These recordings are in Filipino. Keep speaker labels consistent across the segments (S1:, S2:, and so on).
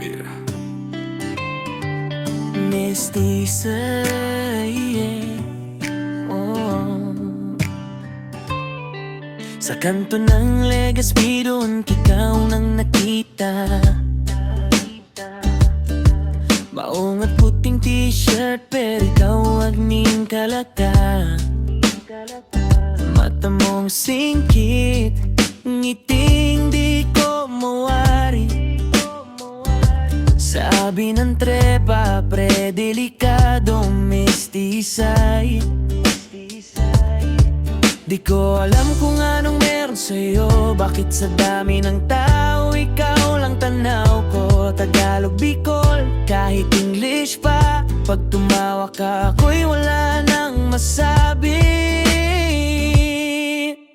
S1: yeah.
S2: Mestiza, yeah. Oh. Sa kanto ng Legazpi doon ikaw nang nakita. Maong at puting t-shirt pero ikaw agning kalaka. Mata mong singkit, ngiting di ko mawari. Sabi ng trepa, pre, delikadong mestisay. Di ko alam kung anong meron sa'yo. Bakit sa dami ng tao, ikaw lang tanaw ko. Tagalog, Bicol, kahit English pa. Pag tumawa ka, ako'y wala nang masabi.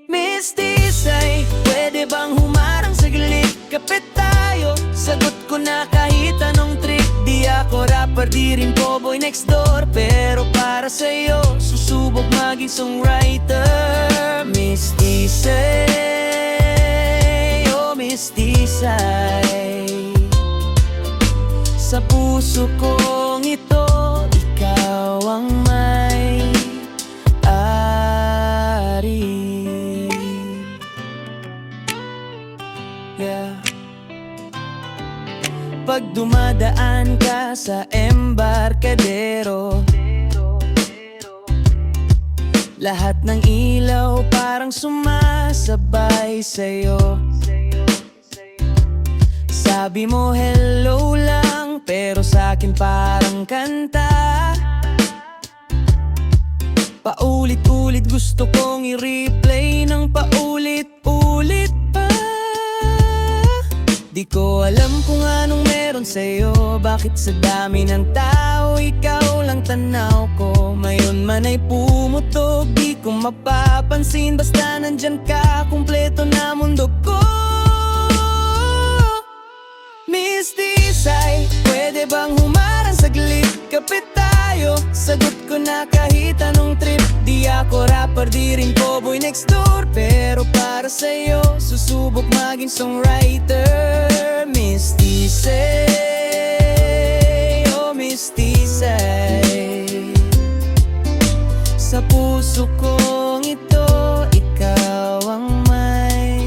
S2: Mestisay, pwede bang humarang saglit? Kapit tayo, sagot ko na kahit anong trick. Di ako rapper, di rin po boy next door. Pero para sa'yo, susubok maging songwriter. Mestisay, oh mestisay. Sa puso kong ito, ikaw ang may ari. Yeah. Pag dumadaan ka sa Embarcadero, lahat ng ilaw parang sumasabay sa'yo. Sabi mo hello lang, pero sa'kin parang kanta. Paulit-ulit gusto kong i-replay ng paulit-ulit pa. Di ko alam kung anong meron sa'yo. Bakit sa dami ng tao, ikaw lang tanaw ko. Mayon man ay pumutog, di ko mapapansin. Basta nandyan ka, kumpleto na mundo ko. Mestisay, pwede bang humarang saglit? Kapit tayo, sagot ko na kahit anong trip. Di ako rapper, di rin po boy next door. Pero para sa'yo, susubok maging songwriter. Mestisay, oh mestisay. Sa puso kong ito, ikaw ang may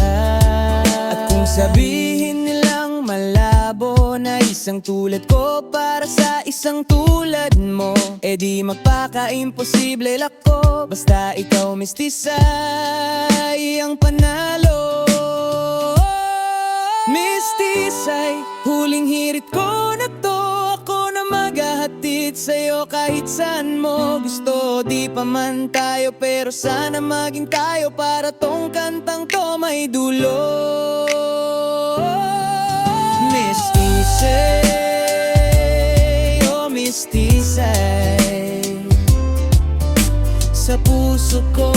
S2: At kung sabihin nilang malabo na isang tulad ko para sa isang tulad mo, eh di magpaka-imposible lako. Basta ikaw mestisay ang panalo. Mestisay, huling hirit ko na to. Ako na maghahatid sa'yo kahit saan mo gusto. Di pa man tayo pero sana maging tayo. Para tong kantang to may dulo. Mestisay, oh mestisay. Sa puso ko